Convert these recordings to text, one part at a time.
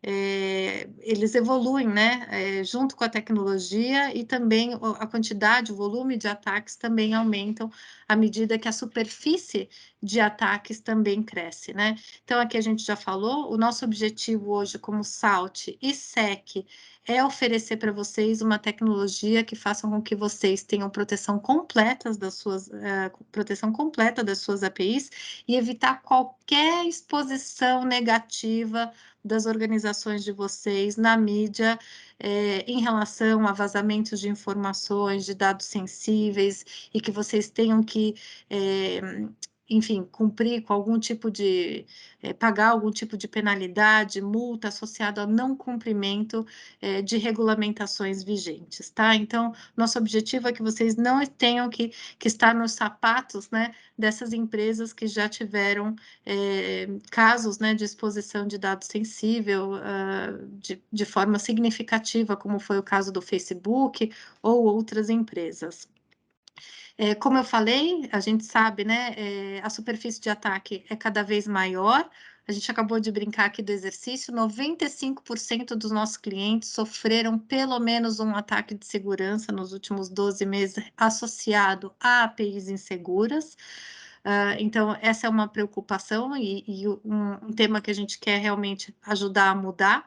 eles evoluem, né, junto com a tecnologia, e também a quantidade, o volume de ataques também aumentam à medida que a superfície de ataques também cresce, né? Então, aqui a gente já falou, o nosso objetivo hoje como SALT e SEC é oferecer para vocês uma tecnologia que faça com que vocês tenham proteção completa das suas APIs e evitar qualquer exposição negativa das organizações de vocês na mídia em relação a vazamentos de informações, de dados sensíveis, e que vocês tenham que enfim, cumprir com algum tipo de, pagar algum tipo de penalidade, multa associada ao não cumprimento de regulamentações vigentes, tá? Então, nosso objetivo é que vocês não tenham que estar nos sapatos, né, dessas empresas que já tiveram casos, né, de exposição de dado sensível de forma significativa, como foi o caso do Facebook ou outras empresas. Como eu falei, a gente sabe, né, a superfície de ataque é cada vez maior. A gente acabou de brincar aqui do exercício, 95% dos nossos clientes sofreram pelo menos um ataque de segurança nos últimos 12 meses associado a APIs inseguras. Então, essa é uma preocupação e um tema que a gente quer realmente ajudar a mudar.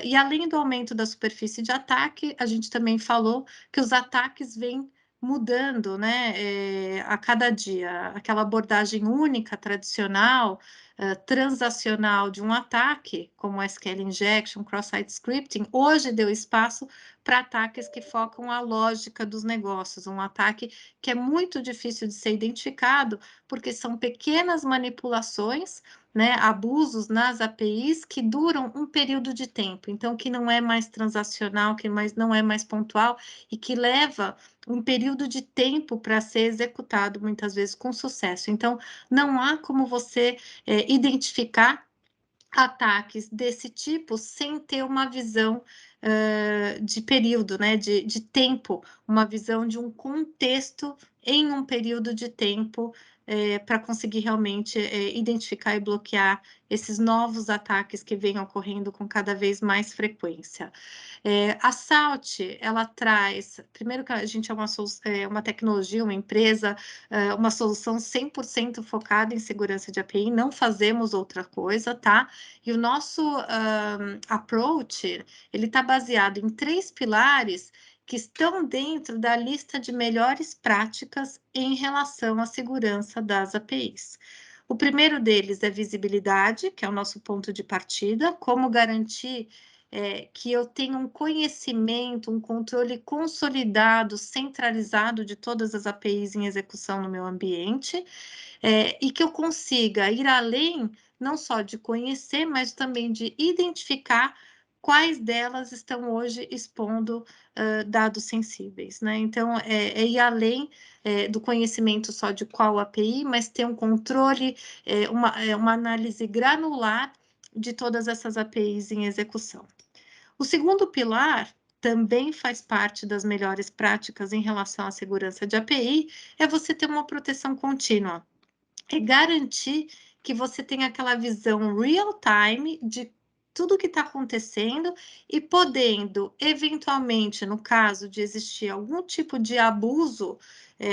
E além do aumento da superfície de ataque, a gente também falou que os ataques vêm mudando, né, a cada dia. Aquela abordagem única, tradicional, transacional de um ataque, como SQL Injection, Cross-Site Scripting, hoje deu espaço para ataques que focam a lógica dos negócios, um ataque que é muito difícil de ser identificado, porque são pequenas manipulações, né, abusos nas APIs que duram um período de tempo, então que não é mais transacional, que não é mais pontual e que leva um período de tempo para ser executado, muitas vezes com sucesso. Então, não há como você identificar ataques desse tipo sem ter uma visão de período, né, de tempo, uma visão de um contexto em um período de tempo para conseguir realmente identificar e bloquear esses novos ataques que vêm ocorrendo com cada vez mais frequência. A SALT, ela traz, primeiro que a gente é uma tecnologia, uma empresa, uma solução 100% focada em segurança de API, não fazemos outra coisa, tá? E o nosso approach, ele está baseado em 3 pilares que estão dentro da lista de melhores práticas em relação à segurança das APIs. O primeiro deles é visibilidade, que é o nosso ponto de partida, como garantir que eu tenha um conhecimento, um controle consolidado, centralizado de todas as APIs em execução no meu ambiente, e que eu consiga ir além, não só de conhecer, mas também de identificar quais delas estão hoje expondo dados sensíveis, né? Então, é ir além do conhecimento só de qual API, mas ter um controle, uma análise granular de todas essas APIs em execução. O segundo pilar também faz parte das melhores práticas em relação à segurança de API, é você ter uma proteção contínua. É garantir que você tenha aquela visão real-time de tudo que está acontecendo e podendo, eventualmente, no caso de existir algum tipo de abuso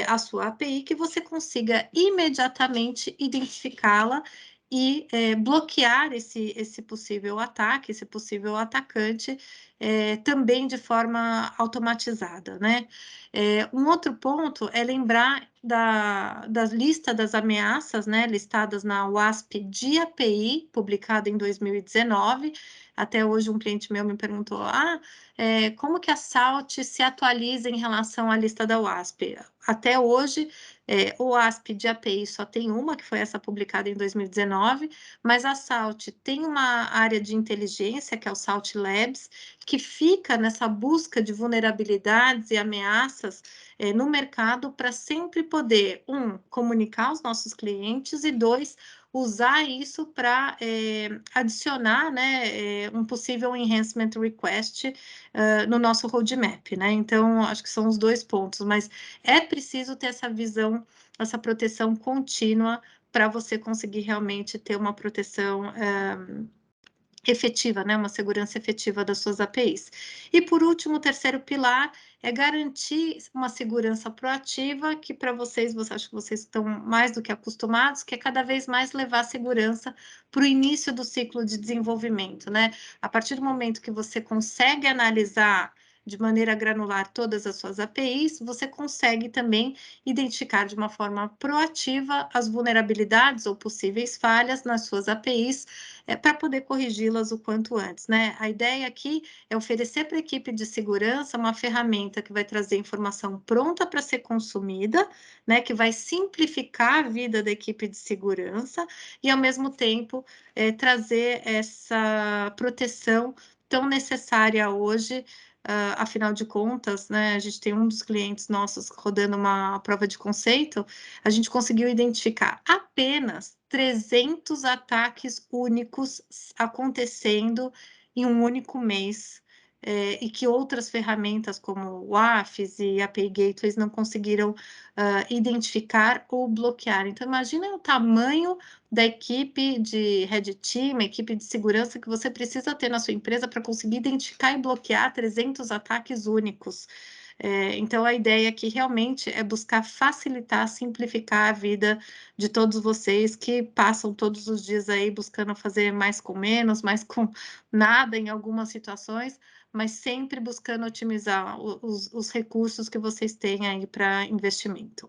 à sua API, que você consiga imediatamente identificá-la e bloquear esse possível ataque, esse possível atacante, também de forma automatizada, né? Um outro ponto é lembrar da lista das ameaças, né, listadas na WASP de API, publicada em 2019. Até hoje um cliente meu me perguntou, como que a SALT se atualiza em relação à lista da WASP? Até hoje, o WASP de API só tem uma, que foi essa publicada em 2019, mas a SALT tem uma área de inteligência, que é o SALT Labs, que fica nessa busca de vulnerabilidades e ameaças no mercado para sempre poder, comunicar aos nossos clientes e, 2, usar isso para adicionar, né, um possível enhancement request no nosso roadmap, né? Então, acho que são os 2 pontos, mas é preciso ter essa visão, essa proteção contínua para você conseguir realmente ter uma proteção efetiva, né, uma segurança efetiva das suas APIs. E por último, o terceiro pilar é garantir uma segurança proativa, que para vocês, acho que vocês estão mais do que acostumados, que é cada vez mais levar a segurança para o início do ciclo de desenvolvimento, né? A partir do momento que você consegue analisar de maneira granular todas as suas APIs, você consegue também identificar de uma forma proativa as vulnerabilidades ou possíveis falhas nas suas APIs, para poder corrigi-las o quanto antes, né? A ideia aqui é oferecer para a equipe de segurança uma ferramenta que vai trazer informação pronta para ser consumida, né? Que vai simplificar a vida da equipe de segurança e, ao mesmo tempo, trazer essa proteção tão necessária hoje. Afinal de contas, né, a gente tem um dos clientes nossos rodando uma prova de conceito, a gente conseguiu identificar apenas 300 ataques únicos acontecendo em um único mês, e que outras ferramentas como o AFIS e API Gateways não conseguiram identificar ou bloquear. Então, imagina o tamanho da equipe de Red Team, equipe de segurança que você precisa ter na sua empresa para conseguir identificar e bloquear 300 ataques únicos. Então, a ideia aqui realmente é buscar facilitar, simplificar a vida de todos vocês que passam todos os dias aí buscando fazer mais com menos, mais com nada em algumas situações, mas sempre buscando otimizar os recursos que vocês têm aí para investimento.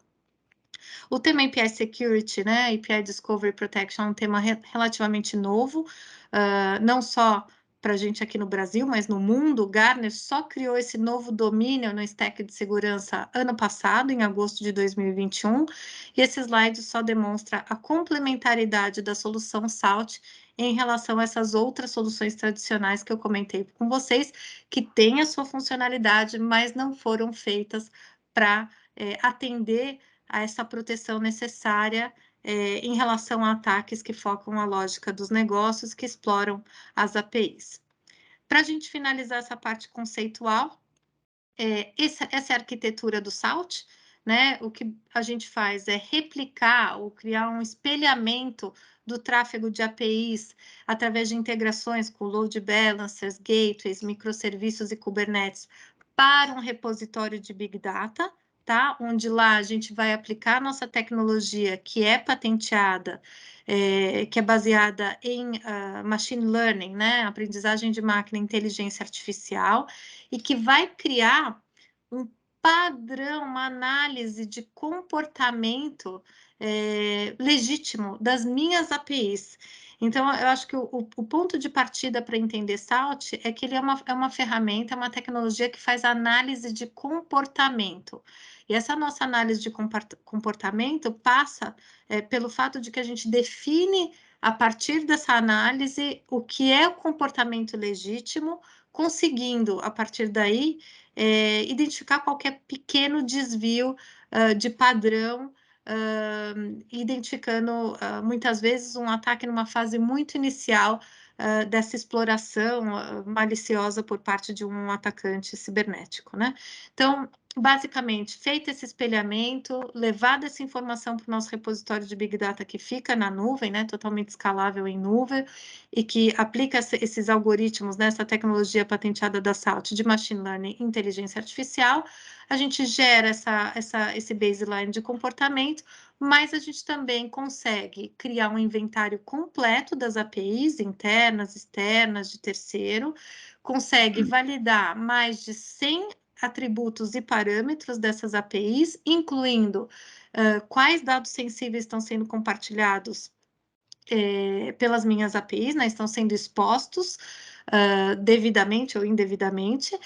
O tema API Security, né, API Discovery Protection é um tema relativamente novo, não só para a gente aqui no Brasil, mas no mundo. O Gartner só criou esse novo domínio no stack de segurança ano passado, em agosto de 2021, e esse slide só demonstra a complementaridade da solução SALT em relação a essas outras soluções tradicionais que eu comentei com vocês, que têm a sua funcionalidade, mas não foram feitas para atender a essa proteção necessária em relação a ataques que focam a lógica dos negócios, que exploram as APIs. Para a gente finalizar essa parte conceitual, essa é a arquitetura do SALT, né? O que a gente faz é replicar ou criar um espelhamento do tráfego de APIs através de integrações com load balancers, gateways, microserviços e Kubernetes para um repositório de Big Data, tá? Onde lá a gente vai aplicar nossa tecnologia que é patenteada, que é baseada em machine learning, né? Aprendizagem de máquina e inteligência artificial, e que vai criar um padrão, uma análise de comportamento legítimo das minhas APIs. Então, eu acho que o ponto de partida para entender SALT é que ele é uma ferramenta, é uma tecnologia que faz análise de comportamento. E essa nossa análise de comportamento passa pelo fato de que a gente define, a partir dessa análise, o que é o comportamento legítimo, conseguindo, a partir daí, identificar qualquer pequeno desvio de padrão, identificando muitas vezes um ataque numa fase muito inicial dessa exploração maliciosa por parte de um atacante cibernético, né? Então, basicamente, feito esse espelhamento, levada essa informação para o nosso repositório de Big Data que fica na nuvem, né, totalmente escalável em nuvem, e que aplica esses algoritmos, né, essa tecnologia patenteada da SALT de Machine Learning e Inteligência Artificial, a gente gera esse baseline de comportamento, mas a gente também consegue criar um inventário completo das APIs internas, externas, de terceiro, consegue validar mais de 100 atributos e parâmetros dessas APIs, incluindo quais dados sensíveis estão sendo compartilhados pelas minhas APIs, né, estão sendo expostos devidamente ou indevidamente.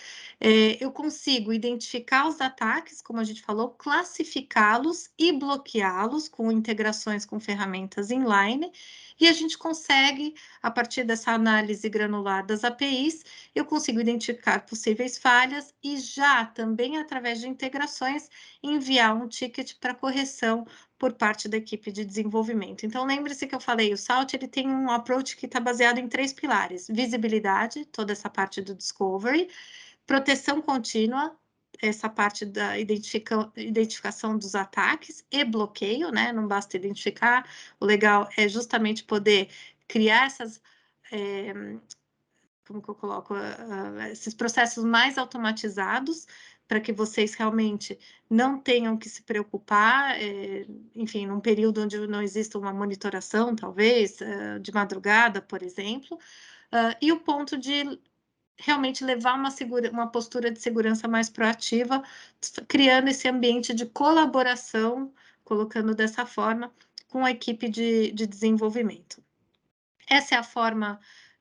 Eu consigo identificar os ataques, como a gente falou, classificá-los e bloqueá-los com integrações com ferramentas inline, e a gente consegue, a partir dessa análise granular das APIs, eu consigo identificar possíveis falhas e já também, através de integrações, enviar um ticket para correção por parte da equipe de desenvolvimento. Então, lembre-se que eu falei, o SALT ele tem um approach que está baseado em 3 pilares: visibilidade, toda essa parte do discovery; proteção contínua, essa parte da identificação dos ataques; e bloqueio, né? Não basta identificar, o legal é justamente poder criar como que eu coloco, esses processos mais automatizados, para que vocês realmente não tenham que se preocupar, enfim, num período onde não exista uma monitoração, talvez, de madrugada, por exemplo, e o ponto de realmente levar uma postura de segurança mais proativa, criando esse ambiente de colaboração, colocando dessa forma, com a equipe de desenvolvimento. Essa é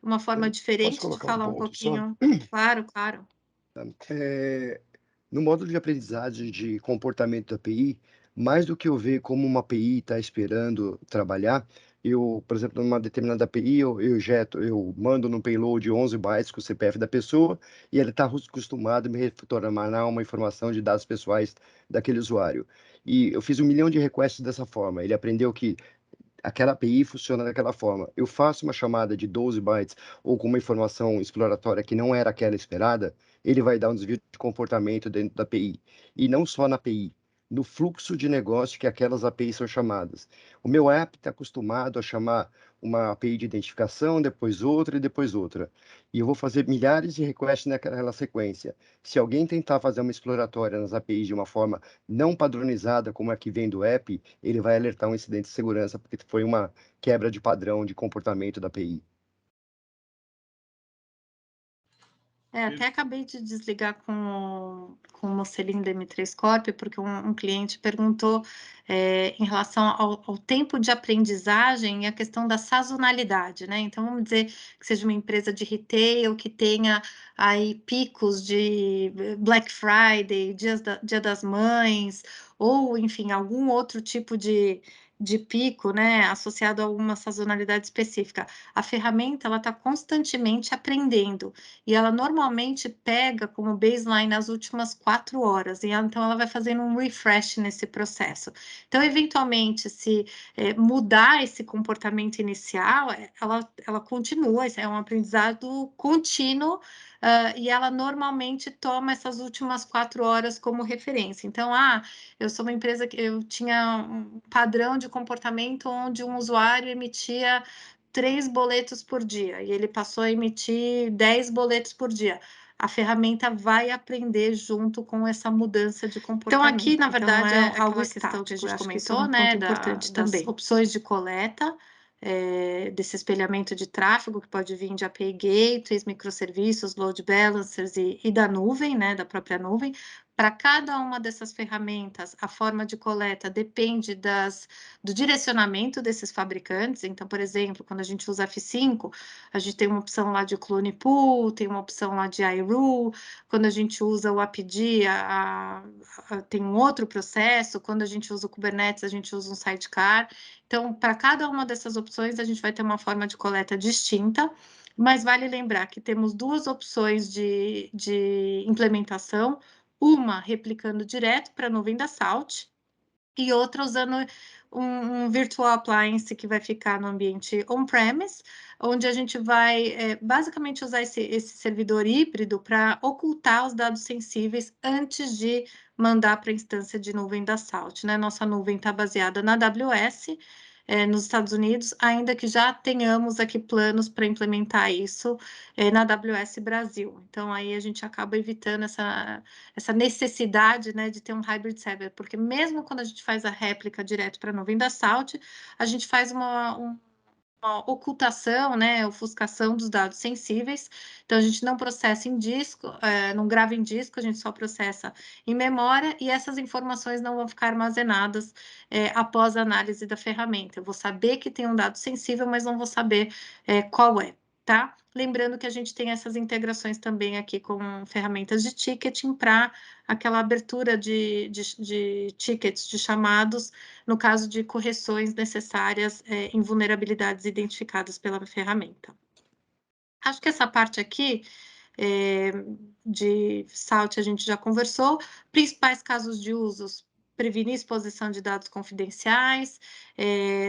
uma forma Posso diferente de colocar um falar um ponto só? pouquinho. Claro, claro. No módulo de aprendizagem de comportamento da API, mais do que eu ver como uma API está esperando trabalhar, eu, por exemplo, numa determinada API, eu mando no payload 11 bytes com o CPF da pessoa e ele está acostumado a me retornar uma informação de dados pessoais daquele usuário. E eu fiz 1 milhão de requests dessa forma. Ele aprendeu que aquela API funciona daquela forma. Eu faço uma chamada de 12 bytes ou com uma informação exploratória que não era aquela esperada, ele vai dar um desvio de comportamento dentro da API. E não só na API, no fluxo de negócio que aquelas APIs são chamadas. O meu app está acostumado a chamar uma API de identificação, depois outra e depois outra. E eu vou fazer milhares de requests naquela sequência. Se alguém tentar fazer uma exploratória nas APIs de uma forma não padronizada, como a que vem do app, ele vai alertar um incidente de segurança, porque foi uma quebra de padrão de comportamento da API. Até acabei de desligar com o Mocelin da M3 Corp, porque um cliente perguntou em relação ao tempo de aprendizagem e a questão da sazonalidade, né? Então, vamos dizer que seja uma empresa de retail que tenha aí picos de Black Friday, Dia das Mães, ou, enfim, algum outro tipo de pico, né, associado a alguma sazonalidade específica. A ferramenta, ela está constantemente aprendendo. E ela normalmente pega como baseline as últimas 4 horas, e então ela vai fazendo um refresh nesse processo. Então, eventualmente, se mudar esse comportamento inicial, ela continua, é um aprendizado contínuo, e ela normalmente toma essas últimas 4 horas como referência. Então, eu sou uma empresa que eu tinha um padrão de comportamento onde um usuário emitia 3 boletos por dia, e ele passou a emitir 10 boletos por dia. A ferramenta vai aprender junto com essa mudança de comportamento. Então, aqui, na verdade, é algo estático. Que a gente comentou, né, importante também. Das opções de coleta, desse espelhamento de tráfego, que pode vir de API Gateways, microserviços, load balancers e da nuvem, né, da própria nuvem. Para cada uma dessas ferramentas, a forma de coleta depende do direcionamento desses fabricantes. Então, por exemplo, quando a gente usa F5, a gente tem uma opção lá de clone pool, tem uma opção lá de iRule. Quando a gente usa o APD, tem um outro processo. Quando a gente usa o Kubernetes, a gente usa um sidecar. Então, para cada uma dessas opções, a gente vai ter uma forma de coleta distinta. Mas vale lembrar que temos 2 opções de implementação, uma replicando direto para a nuvem da Salt e outra usando um virtual appliance que vai ficar no ambiente on-premise, onde a gente vai basicamente usar esse servidor híbrido para ocultar os dados sensíveis antes de mandar para a instância de nuvem da Salt, né? Nossa nuvem está baseada na AWS, nos Estados Unidos, ainda que já tenhamos aqui planos para implementar isso na AWS Brasil. Então, aí a gente acaba evitando essa necessidade, né, de ter um hybrid server, porque mesmo quando a gente faz a réplica direto para a nuvem da Salt, a gente faz uma ocultação, né, ofuscação dos dados sensíveis. Então, a gente não processa em disco, não grava em disco, a gente só processa em memória, e essas informações não vão ficar armazenadas após a análise da ferramenta. Eu vou saber que tem um dado sensível, mas não vou saber qual é, tá? Lembrando que a gente tem essas integrações também aqui com ferramentas de ticketing para aquela abertura de tickets, de chamados, no caso de correções necessárias em vulnerabilidades identificadas pela ferramenta. Acho que essa parte aqui de Salt a gente já conversou. Principais casos de usos: prevenir exposição de dados confidenciais,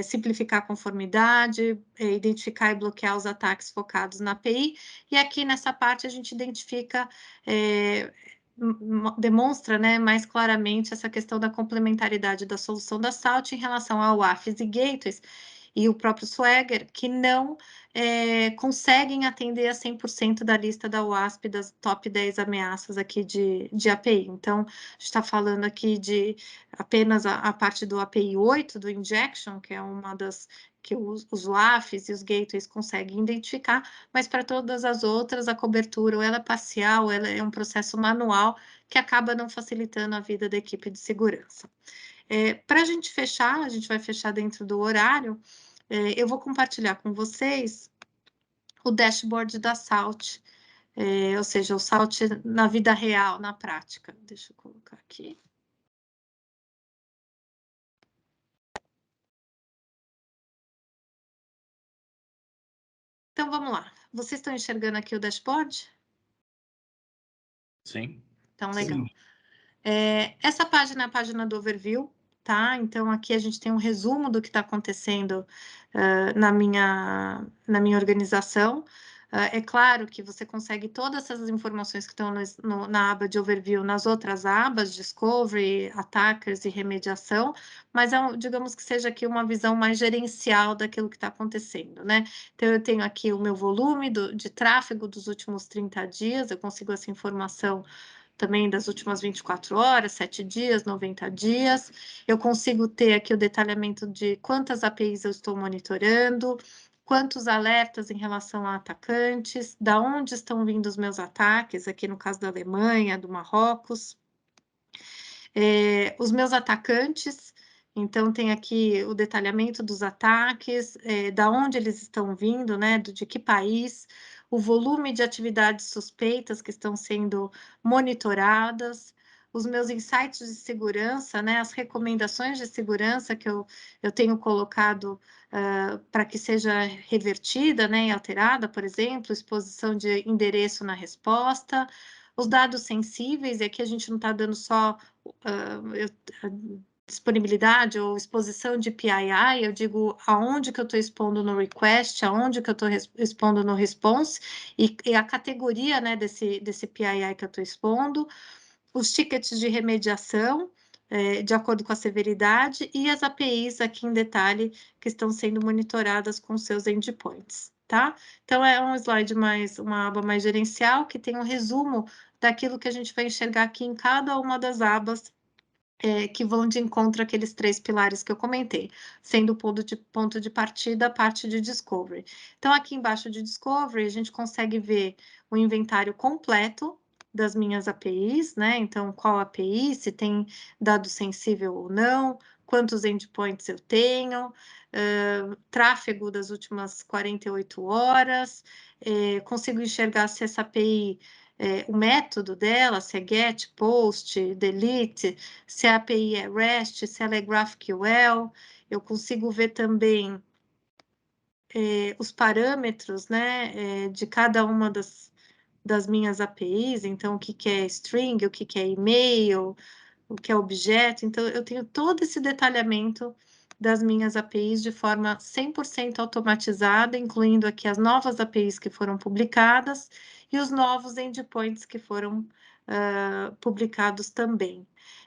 simplificar a conformidade, identificar e bloquear os ataques focados na API. E aqui nessa parte a gente identifica, demonstra, né, mais claramente essa questão da complementaridade da solução da Salt em relação ao AFIS e Gateways. e o próprio Swagger, que não conseguem atender a 100% da lista da OASP das top 10 ameaças aqui de API. Então, a gente está falando aqui de apenas a parte do API 8, do injection, que é uma das que os WAFs e os gateways conseguem identificar, mas para todas as outras, a cobertura ou ela é parcial, ou ela é um processo manual que acaba não facilitando a vida da equipe de segurança. Para a gente fechar, a gente vai fechar dentro do horário, eu vou compartilhar com vocês o dashboard da SALT, ou seja, o SALT na vida real, na prática. Deixa eu colocar aqui. Então, vamos lá. Vocês estão enxergando aqui o dashboard? Sim. Então, legal. Sim. Essa página é a página do overview, tá? Então, aqui a gente tem um resumo do que está acontecendo na minha organização. É claro que você consegue todas essas informações que estão na aba de overview, nas outras abas, Discovery, Attackers e Remediação, mas digamos que seja aqui uma visão mais gerencial daquilo que está acontecendo, né? Então, eu tenho aqui o meu volume de tráfego dos últimos 30 dias, eu consigo essa informação também das últimas 24 horas, 7 dias, 90 dias. Eu consigo ter aqui o detalhamento de quantas APIs eu estou monitorando, quantos alertas em relação a atacantes, da onde estão vindo os meus ataques, aqui no caso da Alemanha, do Marrocos. Os meus atacantes, então tem aqui o detalhamento dos ataques, da onde eles estão vindo, né, de que país, o volume de atividades suspeitas que estão sendo monitoradas, os meus insights de segurança, né, as recomendações de segurança que eu tenho colocado para que seja revertida, né, e alterada, por exemplo, exposição de endereço na resposta, os dados sensíveis, e aqui a gente não está dando só disponibilidade ou exposição de PII, eu digo aonde que eu estou expondo no request, aonde que eu estou expondo no response, e a categoria, né, desse PII que eu estou expondo, os tickets de remediação, de acordo com a severidade, e as APIs aqui em detalhe que estão sendo monitoradas com seus endpoints, tá? Então, é um slide uma aba mais gerencial, que tem um resumo daquilo que a gente vai enxergar aqui em cada uma das abas que vão de encontro àqueles 3 pilares que eu comentei, sendo o ponto de partida a parte de Discovery. Então, aqui embaixo de Discovery, a gente consegue ver o inventário completo das minhas APIs, né? Então, qual API, se tem dado sensível ou não, quantos endpoints eu tenho, tráfego das últimas 48 horas, consigo enxergar se essa API, o método dela, se é GET, POST, DELETE, se a API é REST, se ela é GraphQL, eu consigo ver também os parâmetros, né, de cada uma das minhas APIs, então o que é string, o que é e-mail, o que é objeto, então eu tenho todo esse detalhamento das minhas APIs de forma 100% automatizada, incluindo aqui as novas APIs que foram publicadas e os novos endpoints que foram publicados também.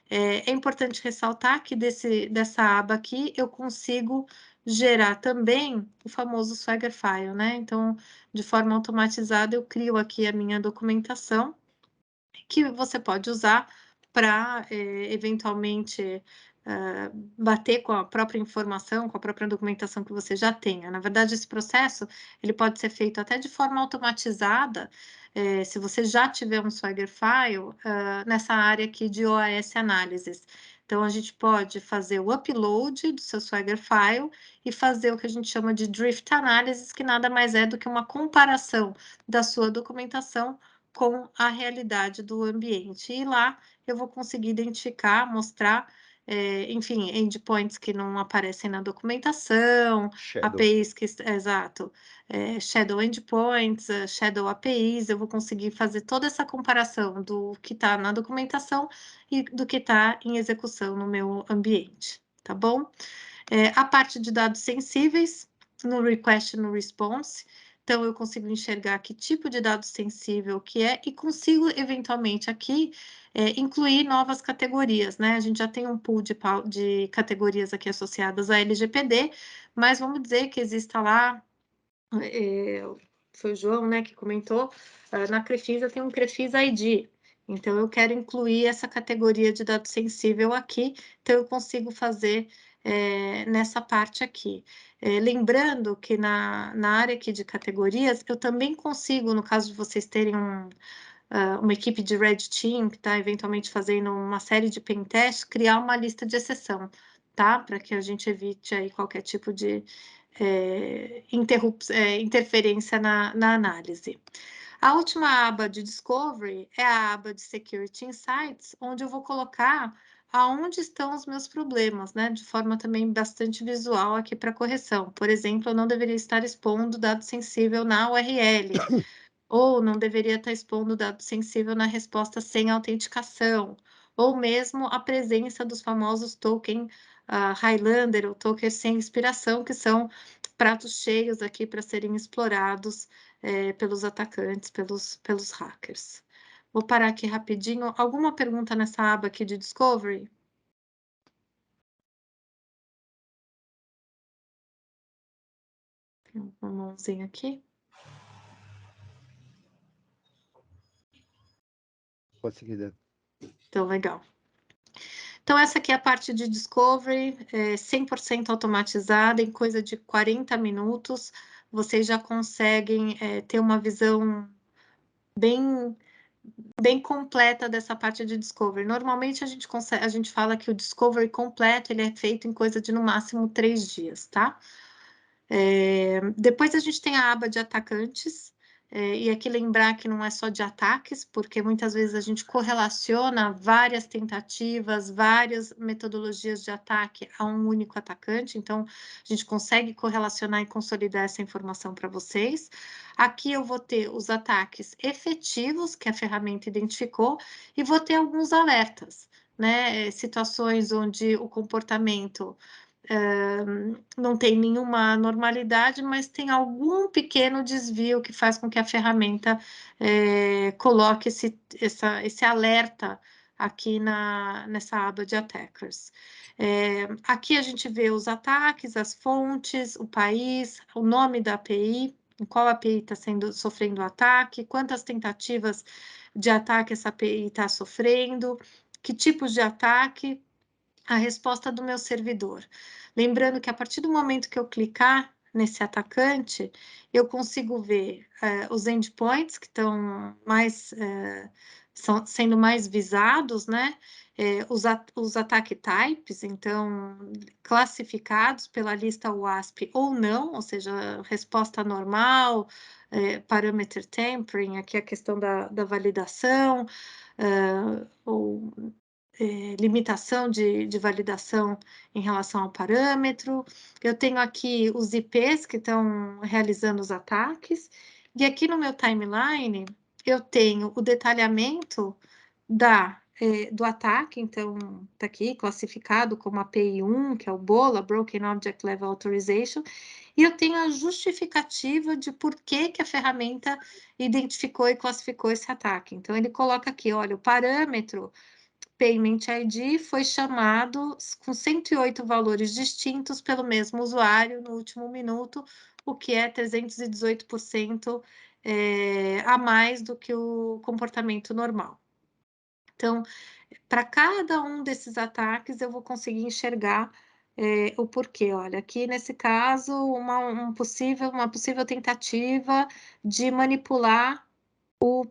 É importante ressaltar que dessa aba aqui eu consigo gerar também o famoso Swagger File, né? Então, de forma automatizada, eu crio aqui a minha documentação, que você pode usar para, eventualmente, bater com a própria informação, com a própria documentação que você já tenha. Na verdade, esse processo ele pode ser feito até de forma automatizada, se você já tiver um Swagger File, nessa área aqui de OAS Análises. Então, a gente pode fazer o upload do seu Swagger File e fazer o que a gente chama de Drift Analysis, que nada mais é do que uma comparação da sua documentação com a realidade do ambiente. E lá eu vou conseguir identificar, mostrar, enfim, endpoints que não aparecem na documentação, Shadow. APIs que, exato, Shadow Endpoints, Shadow APIs, eu vou conseguir fazer toda essa comparação do que está na documentação e do que está em execução no meu ambiente, tá bom? A parte de dados sensíveis, no request e no response, Então, eu consigo enxergar que tipo de dado sensível que é e consigo, eventualmente, aqui, incluir novas categorias, né? A gente já tem um pool de categorias aqui associadas à LGPD, mas vamos dizer que exista lá, foi o João, né, que comentou, na Crefisa tem um Crefisa ID, então eu quero incluir essa categoria de dado sensível aqui, então eu consigo fazer nessa parte aqui. Lembrando que na área aqui de categorias, eu também consigo, no caso de vocês terem uma equipe de Red Team que está eventualmente fazendo uma série de pen tests, criar uma lista de exceção, tá? Para que a gente evite aí qualquer tipo de interferência na análise. A última aba de Discovery é a aba de Security Insights, onde eu vou colocar aonde estão os meus problemas, né? De forma também bastante visual aqui para correção. Por exemplo, eu não deveria estar expondo dado sensível na URL, ou não deveria estar expondo dado sensível na resposta sem autenticação, ou mesmo a presença dos famosos token Highlander ou tokens sem expiração, que são pratos cheios aqui para serem explorados pelos atacantes, pelos hackers. Vou parar aqui rapidinho. Alguma pergunta nessa aba aqui de Discovery? Tem uma mãozinha aqui. Pode seguir, Débora. Então, legal. Então, essa aqui é a parte de Discovery, 100% automatizada, em coisa de 40 minutos, vocês já conseguem ter uma visão bem, bem completa dessa parte de Discovery. Normalmente, a gente fala que o Discovery completo, ele é feito em coisa de, no máximo, 3 dias, tá? Depois a gente tem a aba de atacantes, e aqui lembrar que não é só de ataques, porque muitas vezes a gente correlaciona várias tentativas, várias metodologias de ataque a um único atacante, então a gente consegue correlacionar e consolidar essa informação para vocês. Aqui eu vou ter os ataques efetivos que a ferramenta identificou e vou ter alguns alertas, né? Situações onde o comportamento não tem nenhuma normalidade, mas tem algum pequeno desvio que faz com que a ferramenta coloque esse alerta aqui nessa aba de attackers. Aqui a gente vê os ataques, as fontes, o país, o nome da API, em qual API está sofrendo ataque, quantas tentativas de ataque essa API está sofrendo, que tipos de ataque, a resposta do meu servidor. Lembrando que a partir do momento que eu clicar nesse atacante, eu consigo ver os endpoints que estão sendo mais visados, né? Os attack types, então, classificados pela lista WASP ou não, ou seja, resposta normal, parameter tampering, aqui a questão da validação, ou limitação de validação em relação ao parâmetro. Eu tenho aqui os IPs que estão realizando os ataques. E aqui no meu timeline, eu tenho o detalhamento do ataque. Então, está aqui classificado como API 1, que é o BOLA, Broken Object Level Authorization. E eu tenho a justificativa de por que a ferramenta identificou e classificou esse ataque. Então, ele coloca aqui, olha, o parâmetro Payment ID foi chamado com 108 valores distintos pelo mesmo usuário no último minuto, o que é 318% a mais do que o comportamento normal. Então, para cada um desses ataques, eu vou conseguir enxergar o porquê. Olha, aqui nesse caso, uma possível tentativa de manipular o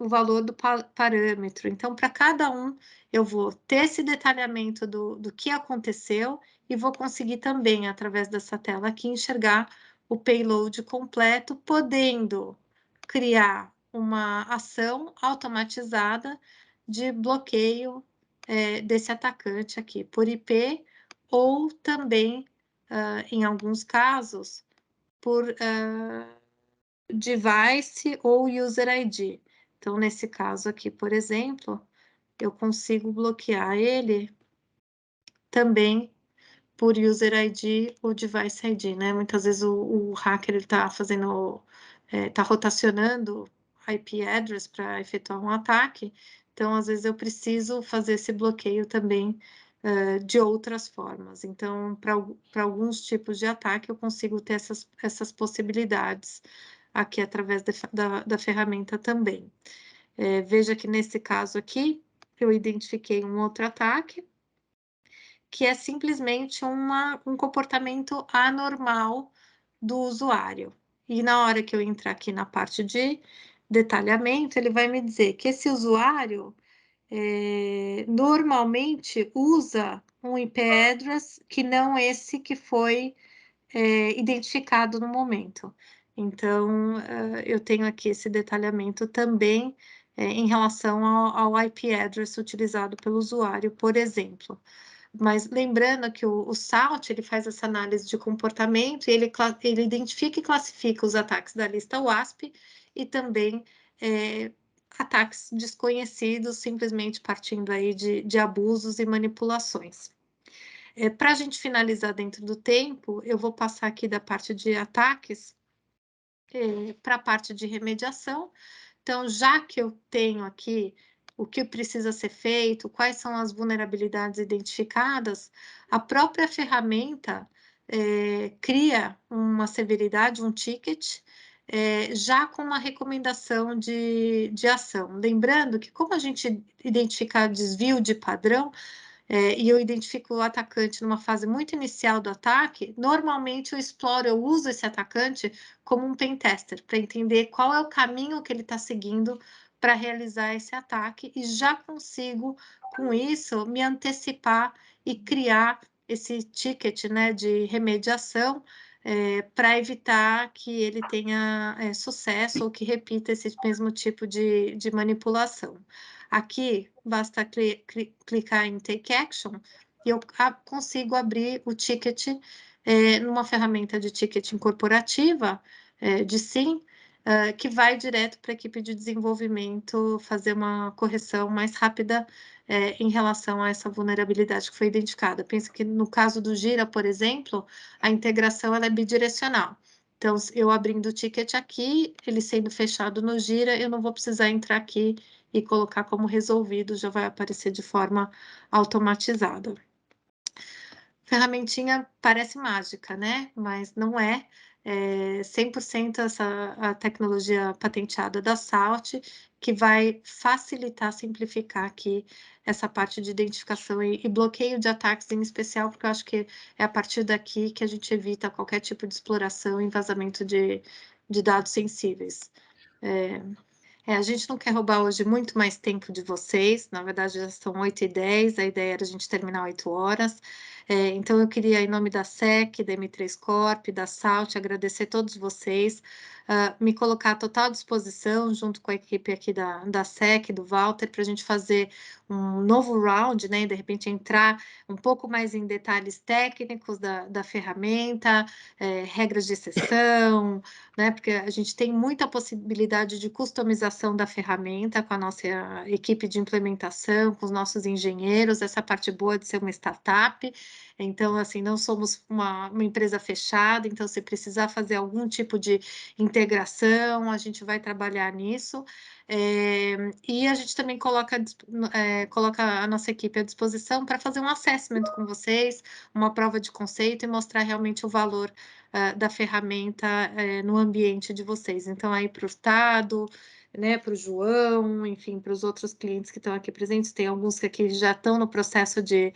valor do parâmetro. Então, para cada um, eu vou ter esse detalhamento do que aconteceu e vou conseguir também, através dessa tela aqui, enxergar o payload completo, podendo criar uma ação automatizada de bloqueio desse atacante aqui por IP ou também, em alguns casos, por device ou user ID. Então, nesse caso aqui, por exemplo, eu consigo bloquear ele também por User ID ou Device ID, né? Muitas vezes o hacker está fazendo, está rotacionando IP address para efetuar um ataque, então às vezes eu preciso fazer esse bloqueio também de outras formas. Então, para alguns tipos de ataque, eu consigo ter essas possibilidades aqui através da ferramenta também. Veja que nesse caso aqui, eu identifiquei um outro ataque, que é simplesmente um comportamento anormal do usuário. E na hora que eu entrar aqui na parte de detalhamento, ele vai me dizer que esse usuário normalmente usa um IP address que não esse que foi identificado no momento. Então, eu tenho aqui esse detalhamento também em relação ao IP address utilizado pelo usuário, por exemplo. Mas lembrando que o SALT ele faz essa análise de comportamento e ele identifica e classifica os ataques da lista WASP e também ataques desconhecidos, simplesmente partindo aí de abusos e manipulações. Para a gente finalizar dentro do tempo, eu vou passar aqui da parte de ataques para a parte de remediação. Então, já que eu tenho aqui o que precisa ser feito, quais são as vulnerabilidades identificadas, a própria ferramenta cria uma severidade, um ticket, já com uma recomendação de ação. Lembrando que, como a gente identificar desvio de padrão, e eu identifico o atacante numa fase muito inicial do ataque, normalmente eu uso esse atacante como um pen tester, para entender qual é o caminho que ele está seguindo para realizar esse ataque, e já consigo, com isso, me antecipar e criar esse ticket, né, de remediação, para evitar que ele tenha sucesso ou que repita esse mesmo tipo de manipulação. Aqui, basta clicar em Take Action e eu consigo abrir o ticket numa ferramenta de ticketing corporativa, de SIM, que vai direto para a equipe de desenvolvimento fazer uma correção mais rápida em relação a essa vulnerabilidade que foi identificada. Pensa que no caso do Gira, por exemplo, a integração ela é bidirecional. Então, eu abrindo o ticket aqui, ele sendo fechado no Gira, eu não vou precisar entrar aqui e colocar como resolvido, já vai aparecer de forma automatizada. Ferramentinha parece mágica, né? Mas não é. 100% a tecnologia patenteada da SALT, que vai facilitar, simplificar aqui essa parte de identificação e bloqueio de ataques em especial, porque eu acho que é a partir daqui que a gente evita qualquer tipo de exploração e vazamento de dados sensíveis. A gente não quer roubar hoje muito mais tempo de vocês, na verdade já são 8h10, a ideia era a gente terminar 8 horas. Então eu queria, em nome da SEC, da M3 Corp, da SALT, agradecer a todos vocês, me colocar à total disposição, junto com a equipe aqui da SEC, do Walter, para a gente fazer um novo round, né, e de repente entrar um pouco mais em detalhes técnicos da ferramenta, regras de exceção, né, porque a gente tem muita possibilidade de customização da ferramenta com a nossa equipe de implementação, com os nossos engenheiros, essa parte boa de ser uma startup. Então, assim, não somos uma empresa fechada, então se precisar fazer algum tipo de integração, a gente vai trabalhar nisso. E a gente também coloca a nossa equipe à disposição para fazer um assessment com vocês, uma prova de conceito e mostrar realmente o valor da ferramenta no ambiente de vocês. Então, aí para o Estado, né, para o João, enfim, para os outros clientes que estão aqui presentes, tem alguns que aqui já estão no processo de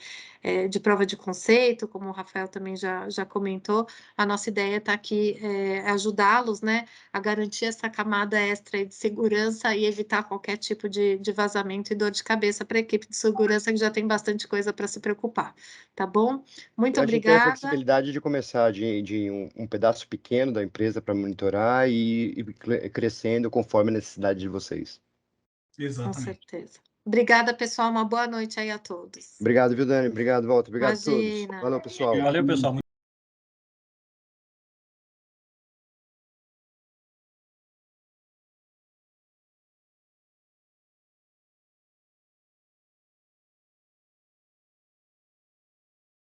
prova de conceito, como o Rafael também já comentou. A nossa ideia está aqui ajudá-los, né, a garantir essa camada extra de segurança e evitar qualquer tipo de vazamento e dor de cabeça para a equipe de segurança, que já tem bastante coisa para se preocupar, tá bom? Muito A gente tem a obrigada. flexibilidade de começar de um pedaço pequeno da empresa para monitorar e crescendo conforme a necessidade de vocês. Com Exatamente. certeza. Obrigada, pessoal. Uma boa noite aí a todos. Obrigado, viu, Dani? Obrigado, Walter. Obrigado a todos. Imagina. Valeu, pessoal. Valeu, pessoal.